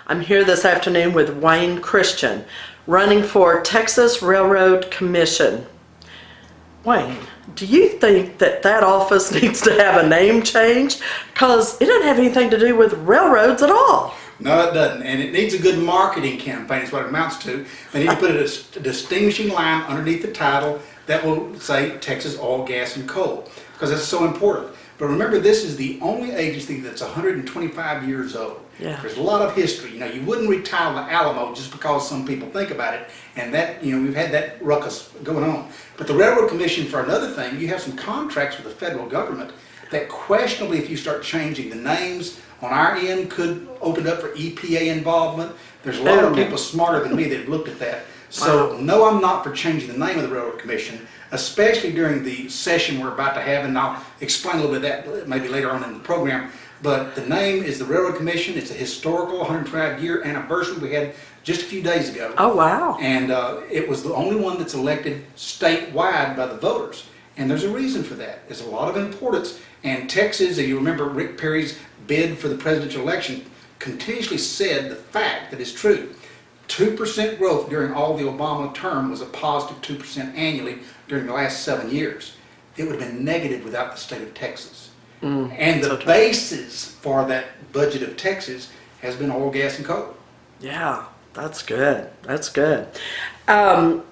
I'm here this afternoon with Wayne Christian, running for Texas Railroad Commission. Wayne, do you think that that office needs to have a name change? Because it doesn't have anything to do with railroads at all. No, it doesn't, and it needs a good marketing campaign is what it amounts to. They need to put a distinguishing line underneath the title that will say Texas Oil, Gas, and Coal, because that's so important. But remember, this is the only agency that's 125 years old. Yeah. There's a lot of history. You know, you wouldn't retile the Alamo just because some people think about it, and that, you know, we've had that ruckus going on. But the Railroad Commission, for another thing, you have some contracts with the federal government that questionably, if you start changing the names on our end, could open up for EPA involvement. There's a lot of people smarter than me that have looked at that. So, no, I'm not for changing the name of the Railroad Commission, especially during the session we're about to have, and I'll explain a little bit of that maybe later on in the program. But the name is the Railroad Commission. It's a historical 125-year anniversary we had just a few days ago. Oh, wow. And it was the only one that's elected statewide by the voters. And there's a reason for that. There's a lot of importance. And Texas, if you remember Rick Perry's bid for the presidential election, continuously said the fact that is true. 2% growth during all the Obama term was a positive 2% annually during the last 7 years. It would have been negative without the state of Texas. And the basis for that budget of Texas has been oil, gas, and coal. Yeah, that's good. That's good. The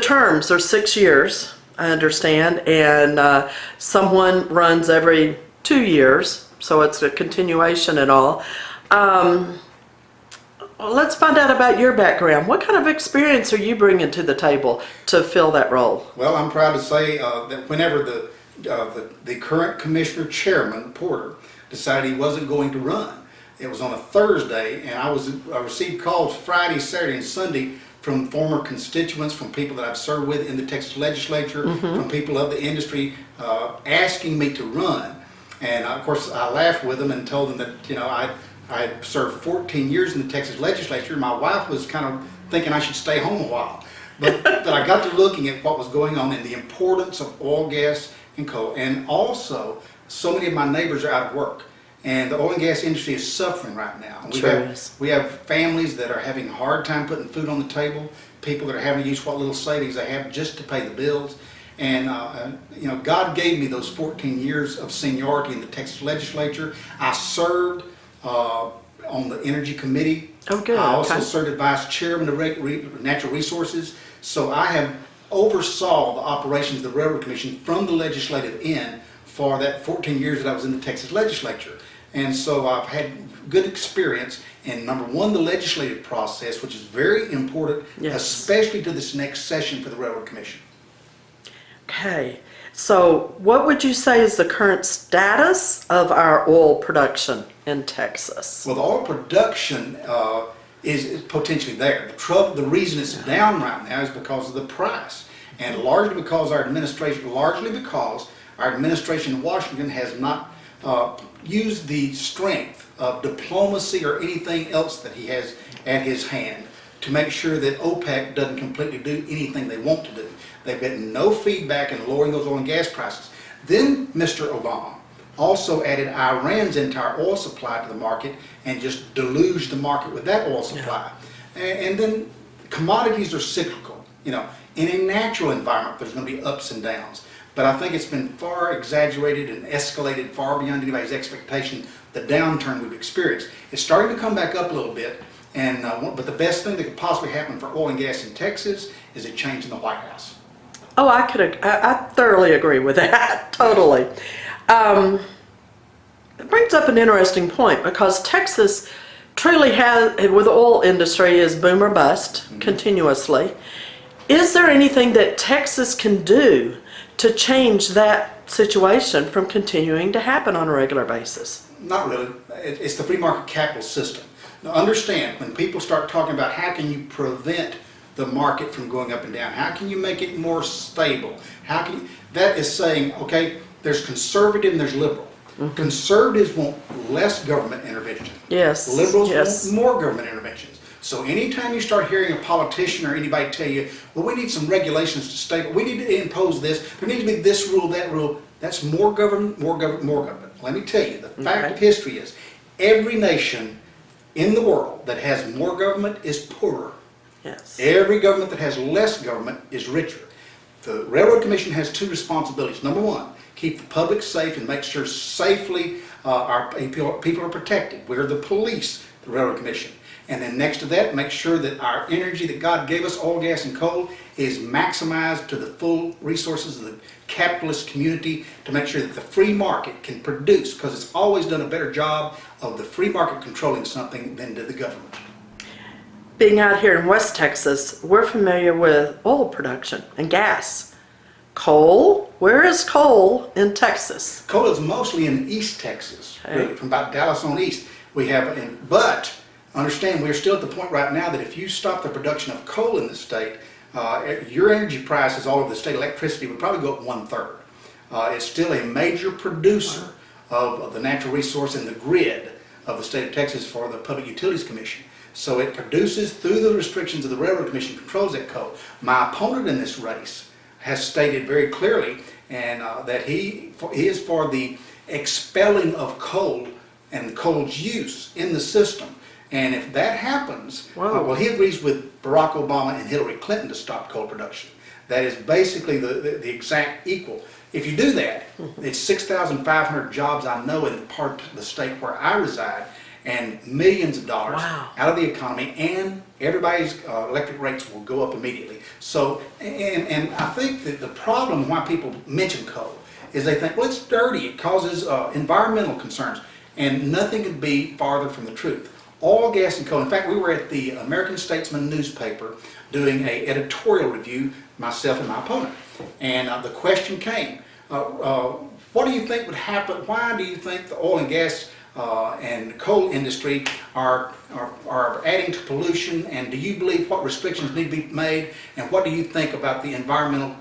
terms are 6 years, I understand, and someone runs every 2 years, so it's a continuation and all. Well, let's find out about your background. What kind of experience are you bringing to the table to fill that role? Well, I'm proud to say that whenever the current commissioner chairman, Porter, decided he wasn't going to run, it was on a Thursday, and I received calls Friday, Saturday, and Sunday from former constituents, from people that I've served with in the Texas legislature, from people of the industry, asking me to run. And of course, I laughed with them and told them that, you know, I served 14 years in the Texas legislature. My wife was kind of thinking I should stay home a while. But I got to looking at what was going on and the importance of oil, gas, and coal. And also, so many of my neighbors are out of work. And the oil and gas industry is suffering right now. We have families that are having a hard time putting food on the table, people that are having to use what little savings they have just to pay the bills. And, you know, God gave me those 14 years of seniority in the Texas legislature. I served on the Energy Committee. Oh, good. I also served as Vice Chairman of Natural Resources. So I have oversaw the operations of the Railroad Commission from the legislative end for that 14 years that I was in the Texas legislature. And so I've had good experience in, number one, the legislative process, which is very important, especially to this next session for the Railroad Commission. Okay. So what would you say is the current status of our oil production in Texas? Well, the oil production is potentially there. The reason it's down right now is because of the price, and largely because our administration in Washington has not used the strength of diplomacy or anything else that he has at his hand to make sure that OPEC doesn't completely do anything they want to do. They've gotten no feedback in lowering those oil and gas prices. Then Mr. Obama also added Iran's entire oil supply to the market and just deluged the market with that oil supply. And then commodities are cyclical. You know, in a natural environment, there's going to be ups and downs. But I think it's been far exaggerated and escalated far beyond anybody's expectation, the downturn we've experienced. It's starting to come back up a little bit. And but the best thing that could possibly happen for oil and gas in Texas is a change in the White House. Oh, I thoroughly agree with that. Totally. It brings up an interesting point because Texas truly has, with the oil industry, is boom or bust continuously. Is there anything that Texas can do to change that situation from continuing to happen on a regular basis? Not really. It's the free market capital system. Now understand, when people start talking about how can you prevent the market from going up and down, how can you make it more stable, that is saying, okay, there's conservative and there's liberal. Conservatives want less government intervention. Yes. Liberals want more government interventions. So anytime you start hearing a politician or anybody tell you, well, we need some regulations to stay, we need to impose this, there needs to be this rule, that rule, that's more government, more government, more government. Let me tell you, the fact of history is every nation in the world that has more government is poorer. Yes. Every government that has less government is richer. The Railroad Commission has two responsibilities. Number one, keep the public safe and make sure safely our people are protected. We're the police, the Railroad Commission. And then next to that, make sure that our energy that God gave us, oil, gas, and coal, is maximized to the full resources of the capitalist community to make sure that the free market can produce, because it's always done a better job of the free market controlling something than did the government. Being out here in West Texas, we're familiar with oil production and gas. Coal, where is coal in Texas? Coal is mostly in East Texas, Okay. really, from about Dallas on east. We have, but understand we're still at the point right now that if you stop the production of coal in the state, your energy prices, all of the state electricity, would probably go up 1/3. It's still a major producer of the natural resource in the grid of the state of Texas for the Public Utilities Commission. So it produces through the restrictions of the Railroad Commission, controls that coal. My opponent in this race has stated very clearly and that he is for the expelling of coal and coal's use in the system. And if that happens, Wow. well, he agrees with Barack Obama and Hillary Clinton to stop coal production. That is basically the exact equal. If you do that, it's 6,500 jobs I know in the part of the state where I reside, and millions of dollars Wow. out of the economy, and everybody's electric rates will go up immediately. So, and I think that the problem why people mention coal is they think, well, it's dirty, it causes environmental concerns, and nothing could be farther from the truth. Oil, gas, and coal. In fact, we were at the American Statesman newspaper doing an editorial review, myself and my opponent, and the question came, what do you think would happen? Why do you think the oil and gas and coal industry are adding to pollution, and do you believe what restrictions need to be made, and what do you think about the environmental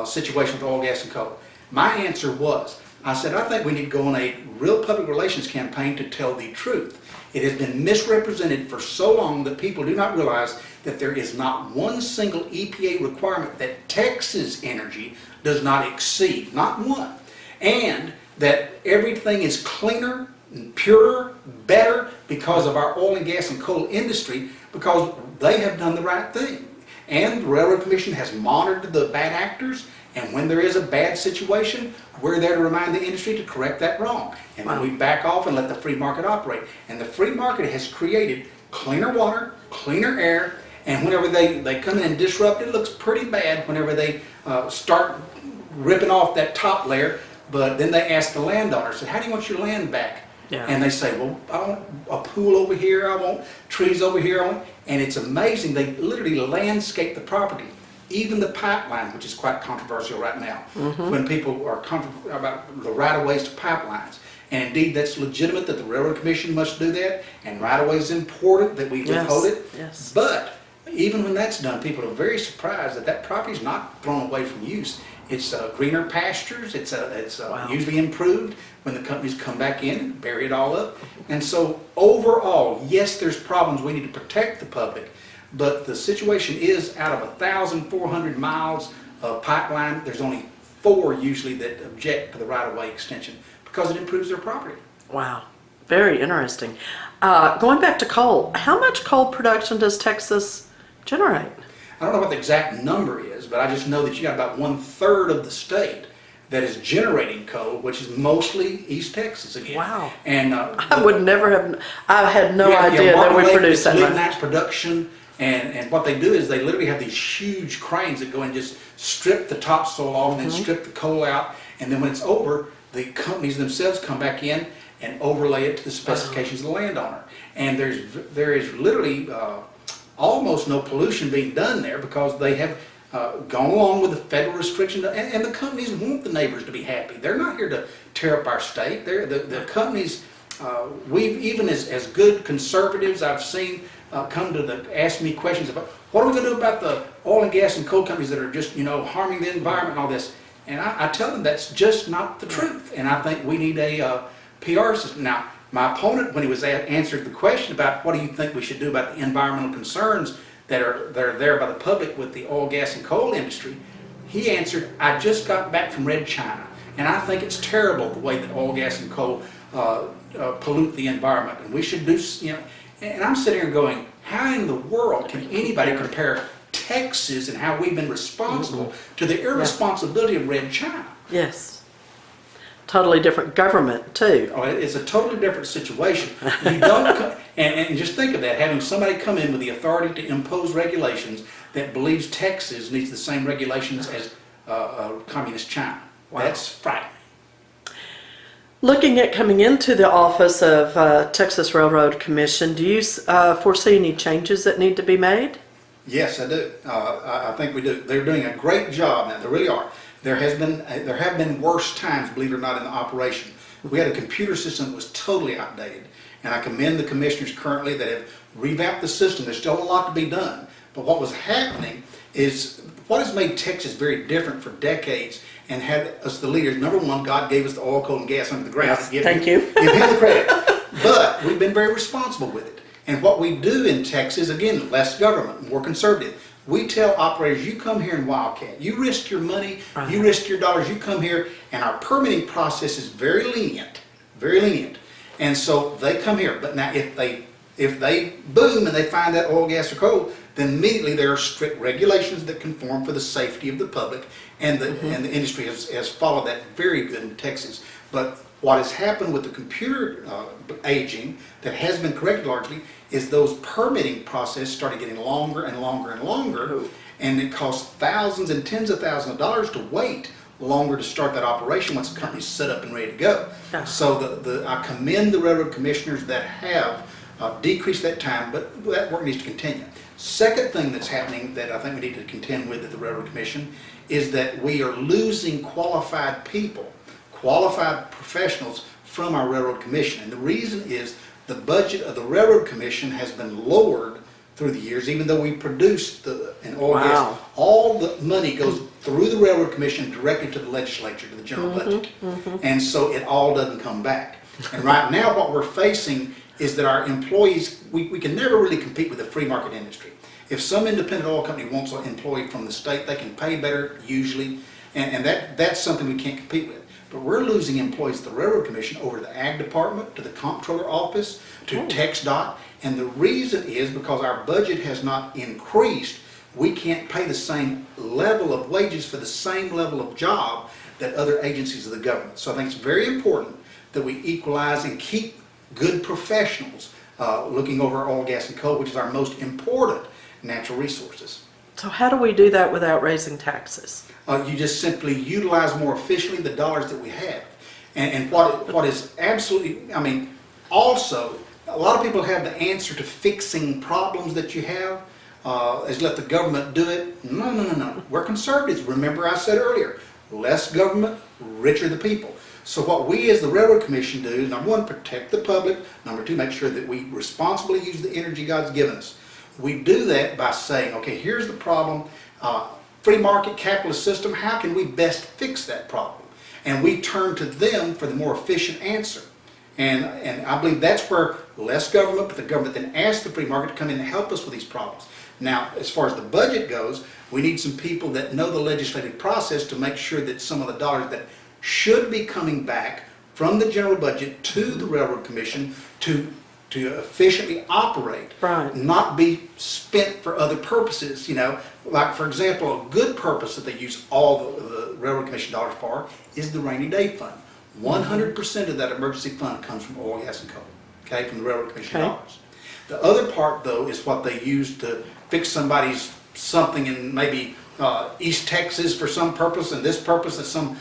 situation with oil, gas, and coal? My answer was, I said, I think we need to go on a real public relations campaign to tell the truth. It has been misrepresented for so long that people do not realize that there is not one single EPA requirement that Texas Energy does not exceed, not one, and that everything is cleaner, purer, better because of our oil and gas and coal industry, because they have done the right thing. And the Railroad Commission has monitored the bad actors, and when there is a bad situation, we're there to remind the industry to correct that wrong. And then we back off and let the free market operate. And the free market has created cleaner water, cleaner air, and whenever they come in and disrupt, it looks pretty bad whenever they start ripping off that top layer, but then they ask the landowner, so how do you want your land back? Yeah. And they say, well, I want a pool over here, I want trees over here, and it's amazing, they literally landscape the property. Even the pipeline, which is quite controversial right now, when people are about the right-of-ways to pipelines. And indeed, that's legitimate that the Railroad Commission must do that, and right-of-way is important that we withhold it. Yes. But even when that's done, people are very surprised that that property is not thrown away from use. It's greener pastures, it's Wow. usually improved when the companies come back in and bury it all up. And so overall, yes, there's problems, we need to protect the public, but the situation is out of 1,400 miles of pipeline, there's only 4 usually that object to the right-of-way extension because it improves their property. Wow, very interesting. Going back to coal, how much coal production does Texas generate? I don't know what the exact number is, but I just know that you got about 1/3 of the state that is generating coal, which is mostly East Texas again. Wow. And I would never have, I had no you have idea that Martin we Lake produced that's that lignite much. production, and what they do is they literally have these huge cranes that go and just strip the topsoil off and then strip the coal out, and then when it's over, the companies themselves come back in and overlay it to the specifications of the landowner. And there is literally almost no pollution being done there because they have gone along with the federal restriction, and the companies want the neighbors to be happy. They're not here to tear up our state. The companies, we've even as good conservatives I've seen come to ask me questions about what are we going to do about the oil and gas and coal companies that are just harming the environment and all this. And I tell them that's just not the truth. And I think we need a PR system. Now, my opponent, when he was answered the question about what do you think we should do about the environmental concerns that are there by the public with the oil, gas, and coal industry, he answered, I just got back from Red China, and I think it's terrible the way that oil, gas, and coal pollute the environment, and we should do, And I'm sitting here going, how in the world can anybody compare Texas and how we've been responsible to the irresponsibility of Red China? Yes. Totally different government too. Oh, it's a totally different situation. You don't, and just think of that, having somebody come in with the authority to impose regulations that believes Texas needs the same regulations as communist China. Wow. That's frightening. Looking at coming into the office of Texas Railroad Commission, do you foresee any changes that need to be made? Yes, I do. I think we do. They're doing a great job now. They really are. There have been worse times, believe it or not, in the operation. We had a computer system that was totally outdated, and I commend the commissioners currently that have revamped the system. There's still a lot to be done, but what was happening is what has made Texas very different for decades and had us the leaders. Number one, God gave us the oil, coal, and gas under the ground. Yes, thank you. Give Him the credit. But we've been very responsible with it. And what we do in Texas, again, less government, more conservative. We tell operators, you come here in Wildcat, you risk your money, you risk your dollars, you come here, and our permitting process is very lenient, very lenient. And so they come here. But now if they boom and they find that oil, gas, or coal, then immediately there are strict regulations that conform for the safety of the public, and the industry has followed that very good in Texas. But what has happened with the computer aging that has been corrected largely is those permitting processes started getting longer and longer and longer, and it costs thousands and tens of thousands of dollars to wait longer to start that operation once the company's set up and ready to go. So I commend the railroad commissioners that have decreased that time, but that work needs to continue. Second thing that's happening that I think we need to contend with at the Railroad Commission is that we are losing qualified people, qualified professionals from our Railroad Commission. And the reason is the budget of the Railroad Commission has been lowered through the years, even though we produce an oil and gas. All the money goes through the Railroad Commission directly to the legislature, to the general budget. And so it all doesn't come back. And right now what we're facing is that our employees, we can never really compete with the free market industry. If some independent oil company wants an employee from the state, they can pay better usually, and that's something we can't compete with. But we're losing employees at the Railroad Commission over to the Ag Department, to the Comptroller Office, to TxDOT, and the reason is because our budget has not increased. We can't pay the same level of wages for the same level of job that other agencies of the government. So I think it's very important that we equalize and keep good professionals looking over oil, gas, and coal, which is our most important natural resources. So how do we do that without raising taxes? You just simply utilize more efficiently the dollars that we have. And what is absolutely, I mean, also, a lot of people have the answer to fixing problems that you have, is let the government do it. No. We're conservatives. Remember I said earlier, less government, richer the people. So what we as the Railroad Commission do is, number one, protect the public. Number two, make sure that we responsibly use the energy God's given us. We do that by saying, okay, here's the problem. Free market capitalist system, how can we best fix that problem? And we turn to them for the more efficient answer. And I believe that's where less government, but the government then asks the free market to come in and help us with these problems. Now, as far as the budget goes, we need some people that know the legislative process to make sure that some of the dollars that should be coming back from the general budget to the Railroad Commission to efficiently operate, not be spent for other purposes. You know, like for example, a good purpose that they use all the Railroad Commission dollars for is the rainy day fund. 100% of that emergency fund comes from oil, gas, and coal, okay, from the Railroad Commission dollars. The other part, though, is what they use to fix somebody's something in maybe East Texas for some purpose, and this purpose is some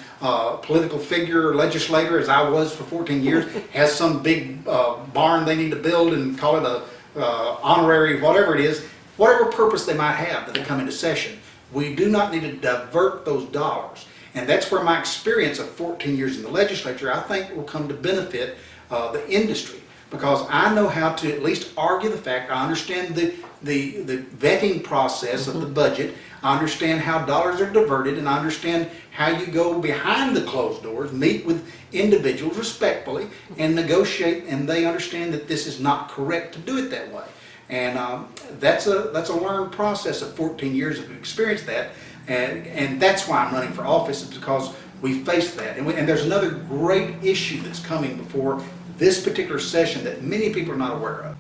political figure or legislator, as I was for 14 years, has some big barn they need to build and call it a honorary, whatever it is, whatever purpose they might have that they come into session. We do not need to divert those dollars. And that's where my experience of 14 years in the legislature, I think, will come to benefit the industry. Because I know how to at least argue the fact, I understand the vetting process of the budget, I understand how dollars are diverted, and I understand how you go behind the closed doors, meet with individuals respectfully, and negotiate, and they understand that this is not correct to do it that way. And that's a learned process of 14 years of experience that, and that's why I'm running for office, is because we face that. And there's another great issue that's coming before this particular session that many people are not aware of.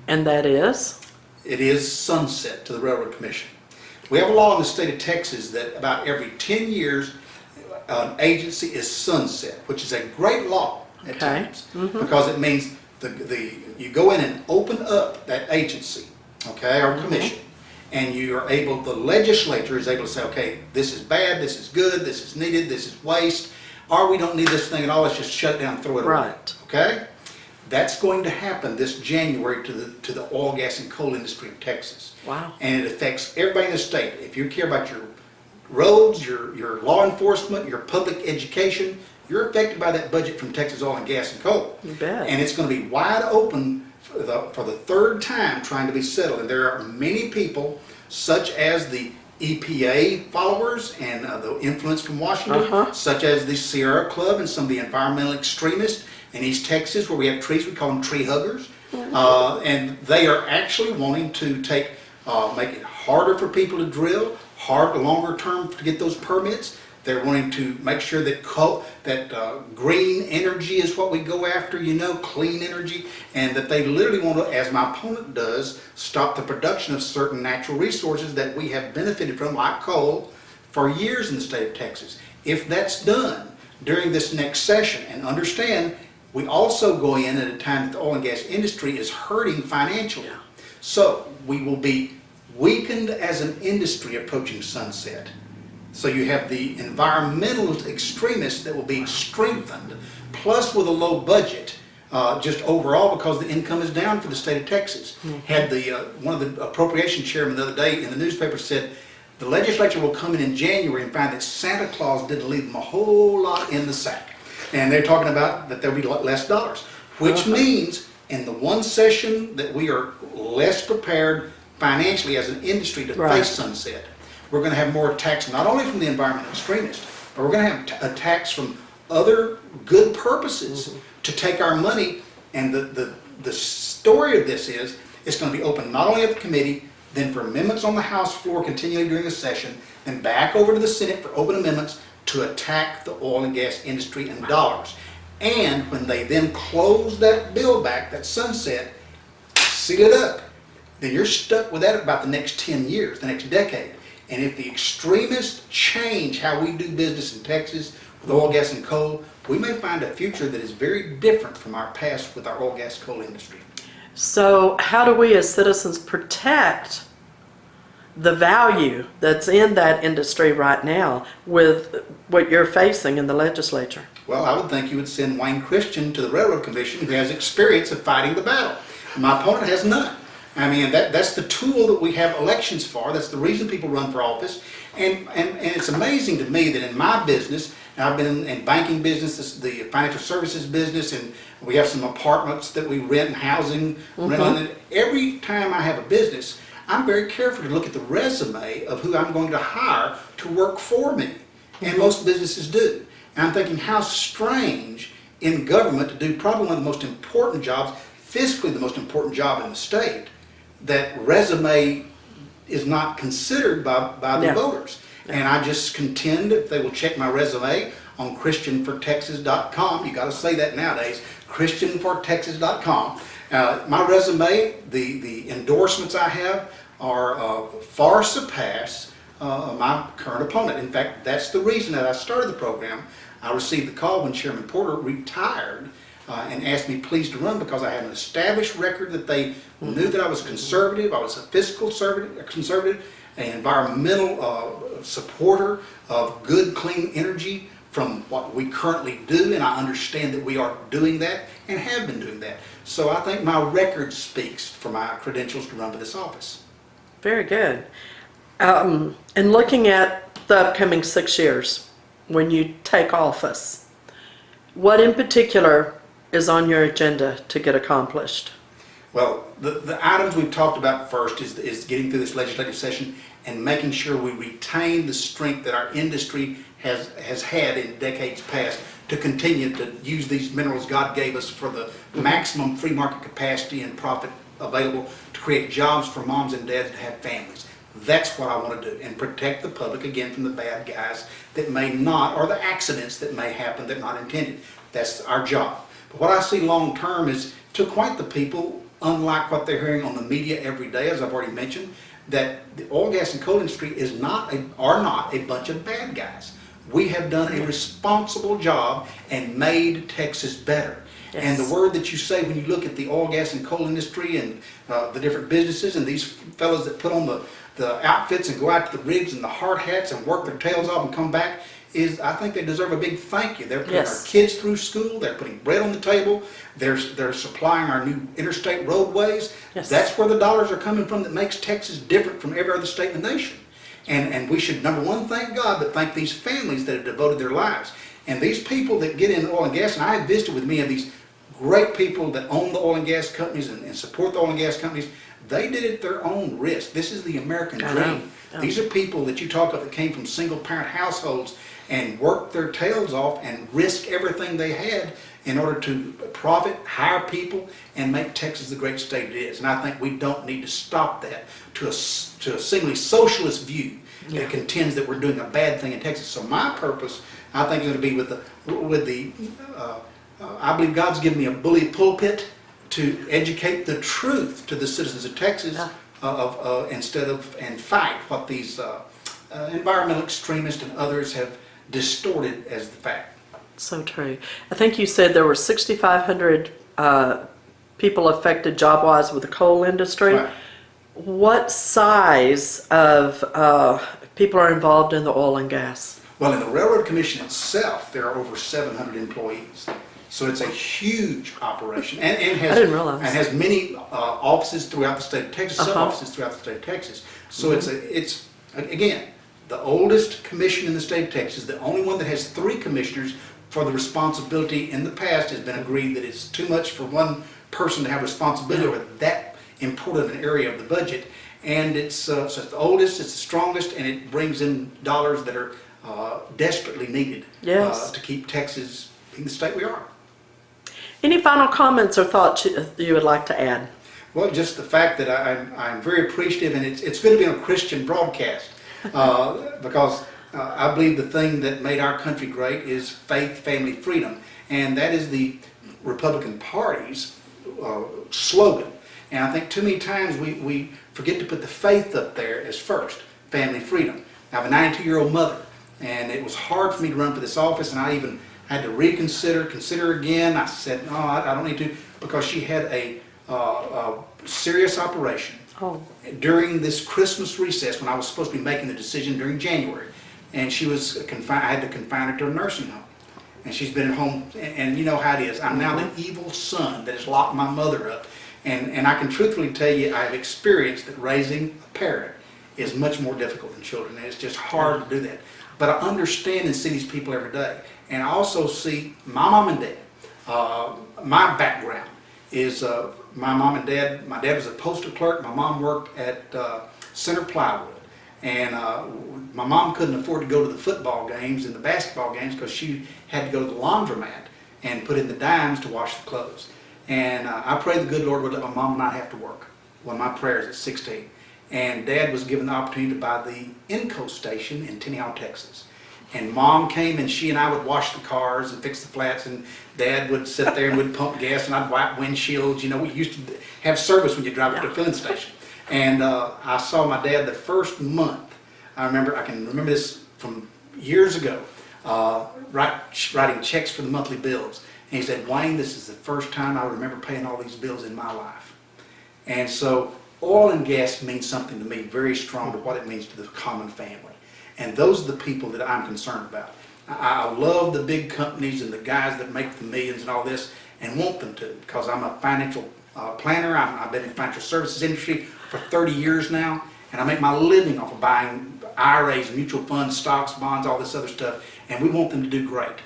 And that is? It is sunset to the Railroad Commission. We have a law in the state of Texas that about every 10 years, an agency is sunset, which is a great law at Okay. times, because it means you go in and open up that agency, okay, or commission, and you are able, the legislature is able to say, okay, this is bad, this is good, this is needed, this is waste, or we don't need this thing at all, let's just shut it down and throw it away. Right. Okay? That's going to happen this January to the oil, gas, and coal industry of Texas. Wow. And it affects everybody in the state. If you care about your roads, your law enforcement, your public education, you're affected by that budget from Texas Oil and Gas and Coal. You bet. And it's going to be wide open for the third time trying to be settled. And there are many people, such as the EPA followers and the influence from Washington, such as the Sierra Club and some of the environmental extremists in East Texas, where we have trees, we call them tree huggers. And they are actually wanting to make it harder for people to drill, longer term to get those permits. They're wanting to make sure that green energy is what we go after, clean energy, and that they literally want to, as my opponent does, stop the production of certain natural resources that we have benefited from, like coal, for years in the state of Texas. If that's done during this next session, and understand, we also go in at a time that the oil and gas industry is hurting financially. So we will be weakened as an industry approaching sunset. So you have the environmental extremists that will be strengthened, plus with a low budget, just overall because the income is down for the state of Texas. Had one of the appropriation chairmen the other day in the newspaper said, the legislature will come in January and find that Santa Claus didn't leave them a whole lot in the sack. And they're talking about that there'll be less dollars, which means in the one session that we are less prepared financially as an industry to face sunset. We're going to have more attacks not only from the environmental extremists, but we're going to have attacks from other good purposes to take our money. And the story of this is it's going to be open not only at the committee, then for amendments on the House floor continually during the session, then back over to the Senate for open amendments to attack the oil and gas industry and dollars. And when they then close that bill back, that sunset, seal it up, then you're stuck with that about the next 10 years, the next decade. And if the extremists change how we do business in Texas with oil, gas, and coal, we may find a future that is very different from our past with our oil, gas, coal industry. So how do we as citizens protect the value that's in that industry right now with what you're facing in the legislature? Well, I would think you would send Wayne Christian to the Railroad Commission, who has experience of fighting the battle. My opponent has none. I mean, that's the tool that we have elections for. That's the reason people run for office. And it's amazing to me that in my business, and I've been in banking business, the financial services business, and we have some apartments that we rent and housing, rental, and every time I have a business, I'm very careful to look at the resume of who I'm going to hire to work for me. And most businesses do. And I'm thinking how strange in government to do probably one of the most important jobs, fiscally the most important job in the state, that resume is not considered by the voters. And I just contend if they will check my resume on christianfortexas.com, you got to say that nowadays, christianfortexas.com. My resume, the endorsements I have are far surpass my current opponent. In fact, that's the reason that I started the program. I received the call when Chairman Porter retired and asked me please to run because I had an established record that they knew that I was conservative, I was a fiscal conservative, an environmental supporter of good, clean energy from what we currently do, and I understand that we are doing that and have been doing that. So I think my record speaks for my credentials to run for this office. Very good. And looking at the upcoming 6 years, when you take office, what in particular is on your agenda to get accomplished? Well, the items we've talked about first is getting through this legislative session and making sure we retain the strength that our industry has had in decades past to continue to use these minerals God gave us for the maximum free market capacity and profit available to create jobs for moms and dads to have families. That's what I want to do, and protect the public again from the bad guys that may not, or the accidents that may happen that are not intended. That's our job. But what I see long term is to acquaint the people unlike what they're hearing on the media every day, as I've already mentioned, that the oil, gas, and coal industry are not a bunch of bad guys. We have done a responsible job and made Texas better. Yes. And the word that you say when you look at the oil, gas, and coal industry and the different businesses and these fellows that put on the outfits and go out to the rigs and the hard hats and work their tails off and come back, is I think they deserve a big thank you. They're putting Yes. our kids through school. They're putting bread on the table. They're supplying our new interstate roadways. Yes. That's where the dollars are coming from that makes Texas different from every other state in the nation. And we should, number one, thank God, but thank these families that have devoted their lives. And these people that get in oil and gas, and I have visited with many of these great people that own the oil and gas companies and support the oil and gas companies. They did it at their own risk. This is the American I know. dream. Yeah. These are people that you talk of that came from single parent households and worked their tails off and risked everything they had in order to profit, hire people, and make Texas the great state it is. And I think we don't need to stop that to a singly socialist view that contends that we're doing a bad thing in Texas. So my purpose, I think, is going to be with the I believe God's given me a bully pulpit to educate the truth to the citizens of Texas instead of and fight what these environmental extremists and others have distorted as the fact. So true. I think you said there were 6,500 people affected job-wise with the coal industry. Right. What size of people are involved in the oil and gas? Well, in the Railroad Commission itself, there are over 700 employees. So it's a huge operation, and has, I didn't realize. And has many offices throughout the state of Texas, sub-offices throughout the state of Texas. So it's again, the oldest commission in the state of Texas, the only one that has 3 commissioners. For the responsibility in the past has been agreed that it's too much for one person to have responsibility over that important an area of the budget. And so it's the oldest, it's the strongest, and it brings in dollars that are desperately needed Yes. to keep Texas being the state we are. Any final comments or thoughts you would like to add? Well, just the fact that I'm very appreciative, and it's good to be on a Christian broadcast because I believe the thing that made our country great is faith, family, freedom, and that is the Republican Party's slogan. And I think too many times we forget to put the faith up there as first, family, freedom. I have a 92-year-old mother, and it was hard for me to run for this office, and I even had to consider again. I said, no, I don't need to, because she had a serious operation during this Christmas recess when I was supposed to be making the decision during January. And she was confined. I had to confine her to a nursing home, and she's been at home. And you know how it is. I'm now the evil son that has locked my mother up, and I can truthfully tell you, I've experienced that raising a parent is much more difficult than children, and it's just hard to do that. But I understand and see these people every day, and I also see my mom and dad. My background is my mom and dad. My dad was a postal clerk. My mom worked at Center Plywood. And my mom couldn't afford to go to the football games and the basketball games because she had to go to the laundromat and put in the dimes to wash the clothes. And I prayed the good Lord would let my mom not have to work. One of my prayers at 16. And Dad was given the opportunity to buy the Enco station in Tenny Hall, Texas. And Mom came, and she and I would wash the cars and fix the flats, and Dad would sit there and would pump gas, and I'd wipe windshields. You know, we used to have service when you drive to the filling station. And I saw my dad the first month. I can remember this from years ago, writing checks for the monthly bills. And he said, Wayne, this is the first time I remember paying all these bills in my life. And so oil and gas means something to me very strong to what it means to the common family. And those are the people that I'm concerned about. I love the big companies and the guys that make the millions and all this, and want them to, because I'm a financial planner. I've been in the financial services industry for 30 years now, and I make my living off of buying IRAs, mutual funds, stocks, bonds, all this other stuff, and we want them to do great.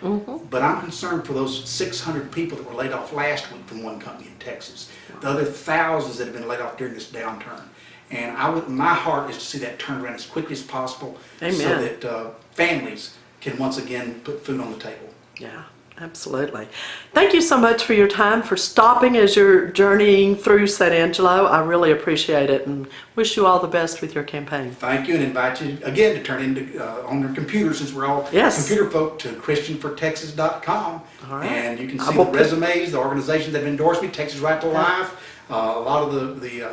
But I'm concerned for those 600 people that were laid off last week from one company in Texas, the other thousands that have been laid off during this downturn. And my heart is to see that turned around as quickly as possible. Amen. So that families can once again put food on the table. Yeah, absolutely. Thank you so much for your time, for stopping as you're journeying through San Angelo. I really appreciate it, and wish you all the best with your campaign. Thank you, and invite you again to turn into on your computer, since we're all computer folk, to ChristianForTexas.com. All right. And you can see the resumes, the organizations that have endorsed me, Texas Right to Life. A lot of the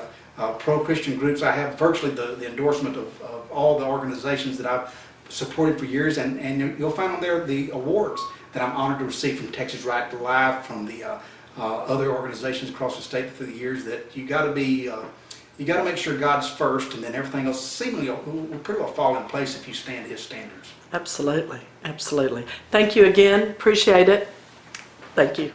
pro-Christian groups, I have virtually the endorsement of all the organizations that I've supported for years, and you'll find on there the awards that I'm honored to receive from Texas Right to Life, from the other organizations across the state through the years. That you got to be, you got to make sure God's first, and then everything else seemingly will pretty well fall in place if you stand His standards. Absolutely, absolutely. Thank you again. Appreciate it. Thank you.